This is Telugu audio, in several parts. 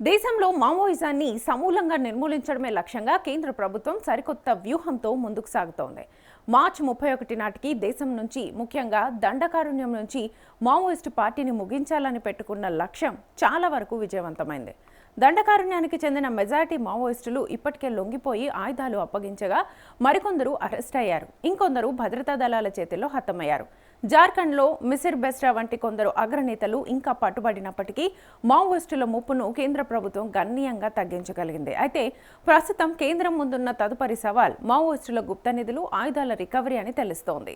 దేశంలో మావోయిజాన్ని సమూలంగా నిర్మూలించడమే లక్ష్యంగా కేంద్ర ప్రభుత్వం సరికొత్త వ్యూహంతో ముందుకు సాగుతోంది. మార్చి 31 నాటికి దేశం నుంచి, ముఖ్యంగా దండకారణ్యం నుంచి మావోయిస్టు పార్టీని ముగించాలని పెట్టుకున్న లక్ష్యం చాలా వరకు విజయవంతమైంది. దండకారణ్యానికి చెందిన మెజారిటీ మావోయిస్టులు ఇప్పటికే లొంగిపోయి ఆయుధాలు అప్పగించగా మరికొందరు అరెస్ట్ అయ్యారు. ఇంకొందరు భద్రతా దళాల చేతిలో హతమయ్యారు. జార్ఖండ్లో మిసిర్ బెస్రా వంటి కొందరు అగ్రనేతలు ఇంకా పట్టుబడినప్పటికీ మావోయిస్టుల ముప్పును కేంద్ర ప్రభుత్వం గణనీయంగా తగ్గించగలిగింది. అయితే ప్రస్తుతం కేంద్రం ముందున్న తదుపరి సవాల్ మావోయిస్టుల గుప్త నిధులు, ఆయుధాల రికవరీ అని తెలుస్తోంది.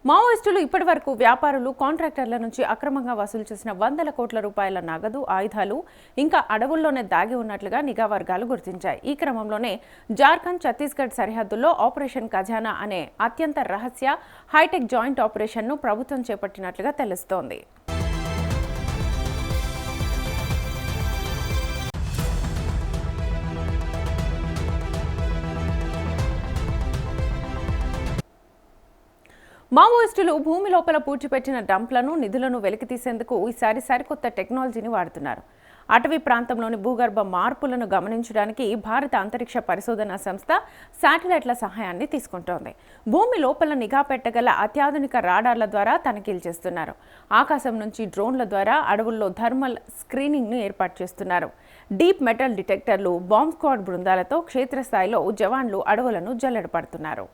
మావోయిస్టులు ఇప్పటివరకు వ్యాపారులు, కాంట్రాక్టర్ల నుంచి అక్రమంగా వసూలు చేసిన వందల కోట్ల రూపాయల నగదు, ఆయుధాలు ఇంకా అడవుల్లోనే దాగి ఉన్నట్లుగా నిఘా వర్గాలు గుర్తించాయి. ఈ క్రమంలోనే జార్ఖండ్, ఛత్తీస్గఢ్ సరిహద్దుల్లో ఆపరేషన్ ఖజానా అనే అత్యంత రహస్య హైటెక్ జాయింట్ ఆపరేషన్ను ప్రభుత్వం చేపట్టినట్లుగా తెలుస్తోంది. మావోయిస్టులు భూమి లోపల పూడ్చిపెట్టిన డంప్లను, నిధులను వెలికితీసేందుకు ఈసారి సరికొత్త టెక్నాలజీని వాడుతున్నారు. అటవీ ప్రాంతంలోని భూగర్భ మార్పులను గమనించడానికి భారత అంతరిక్ష పరిశోధనా సంస్థ శాటిలైట్ల సహాయాన్ని తీసుకుంటోంది. భూమి లోపల నిఘా పెట్టగల అత్యాధునిక రాడార్ల ద్వారా తనిఖీలు చేస్తున్నారు. ఆకాశం నుంచి డ్రోన్ల ద్వారా అడవుల్లో థర్మల్ స్క్రీనింగ్ను ఏర్పాటు చేస్తున్నారు. డీప్ మెటల్ డిటెక్టర్లు, బాంబ్ స్క్వాడ్ బృందాలతో క్షేత్రస్థాయిలో జవాన్లు అడవులను జల్లెడపడుతున్నారు.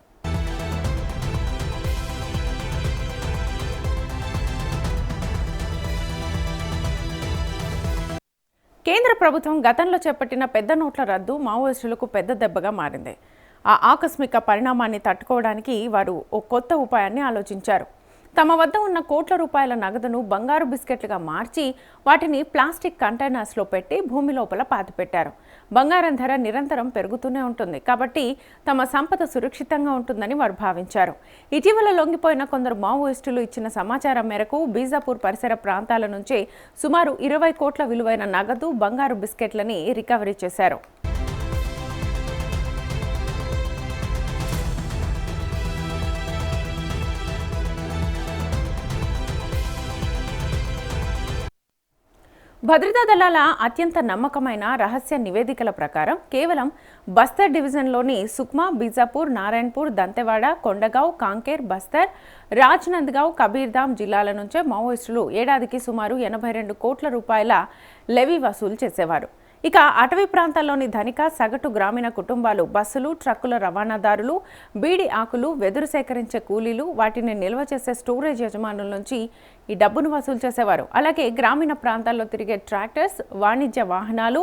కేంద్ర ప్రభుత్వం గతంలో చేపట్టిన పెద్ద నోట్ల రద్దు మావోయిస్టులకు పెద్ద దెబ్బగా మారింది. ఆ ఆకస్మిక పరిణామాన్ని తట్టుకోవడానికి వారు ఓ కొత్త ఉపాయాన్ని ఆలోచించారు. తమ వద్ద ఉన్న కోట్ల రూపాయల నగదును బంగారు బిస్కెట్లుగా మార్చి వాటిని ప్లాస్టిక్ కంటైనర్స్లో పెట్టి భూమి లోపల పాతిపెట్టారు. బంగారం ధర నిరంతరం పెరుగుతూనే ఉంటుంది కాబట్టి తమ సంపద సురక్షితంగా ఉంటుందని వారు భావించారు. ఇటీవల లొంగిపోయిన కొందరు మావోయిస్టులు ఇచ్చిన సమాచారం మేరకు బీజాపూర్ పరిసర ప్రాంతాల నుంచి సుమారు 20 కోట్ల విలువైన నగదు, బంగారు బిస్కెట్లని రికవరీ చేశారు. భద్రతా దళాల అత్యంత నమ్మకమైన రహస్య నివేదికల ప్రకారం కేవలం బస్తర్ డివిజన్లోని సుక్మా, బీజాపూర్, నారాయణపూర్, దంతెవాడ, కొండగావ్, కాంకేర్, బస్తర్, రాజ్నంద్గావ్, కబీర్ధామ్ జిల్లాల నుంచే మావోయిస్టులు ఏడాదికి సుమారు 82 కోట్ల రూపాయల లెవీ వసూలు చేసేవారు. ఇక అటవీ ప్రాంతాల్లోని ధనిక, సగటు గ్రామీణ కుటుంబాలు బస్సులు, ట్రక్కుల రవాణాదారులు, బీడి ఆకులు, వెదురు సేకరించే కూలీలు, వాటిని నిల్వ చేసే స్టోరేజ్ యజమానుల నుంచి ఈ డబ్బును వసూలు చేసేవారు. అలాగే గ్రామీణ ప్రాంతాల్లో తిరిగే ట్రాక్టర్స్, వాణిజ్య వాహనాలు,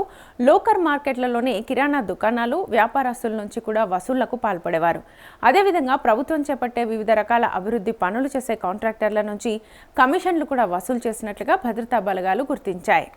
లోకల్ మార్కెట్లలోని కిరాణా దుకాణాలు, వ్యాపారస్తుల నుంచి కూడా వసూళ్లకు పాల్పడేవారు. అదేవిధంగా ప్రభుత్వం చేపట్టే వివిధ రకాల అభివృద్ధి పనులు చేసే కాంట్రాక్టర్ల నుంచి కమిషన్లు కూడా వసూలు చేసినట్లుగా భద్రతా బలగాలు గుర్తించాయి.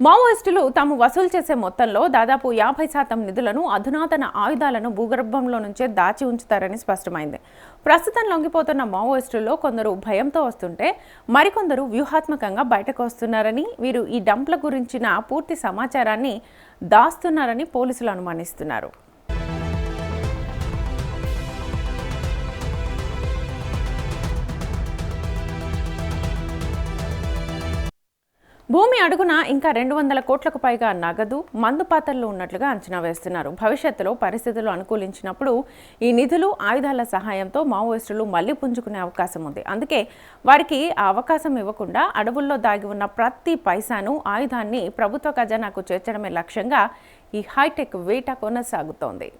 మావోయిస్టులు తాము వసూలు చేసే మొత్తంలో దాదాపు 50% నిధులను, అధునాతన ఆయుధాలను భూగర్భంలో నుంచే దాచి ఉంచుతారని స్పష్టమైంది. ప్రస్తుతం లొంగిపోతున్న మావోయిస్టుల్లో కొందరు భయంతో వస్తుంటే మరికొందరు వ్యూహాత్మకంగా బయటకు వస్తున్నారని, వీరు ఈ డంప్ల గురించిన పూర్తి సమాచారాన్ని దాస్తున్నారని పోలీసులు అనుమానిస్తున్నారు. భూమి అడుగున ఇంకా 200 కోట్లకు పైగా నగదు, మందు పాత్రలు ఉన్నట్లుగా అంచనా వేస్తున్నారు. భవిష్యత్తులో పరిస్థితులు అనుకూలించినప్పుడు ఈ నిధులు, ఆయుధాల సహాయంతో మావోయిస్టులు మళ్లీ పుంజుకునే అవకాశం ఉంది. అందుకే వారికి ఆ అవకాశం ఇవ్వకుండా అడవుల్లో దాగి ఉన్న ప్రతి పైసాను, ఆయుధాన్ని ప్రభుత్వ ఖజానాకు చేర్చడమే లక్ష్యంగా ఈ హైటెక్ వేట కొనసాగుతోంది.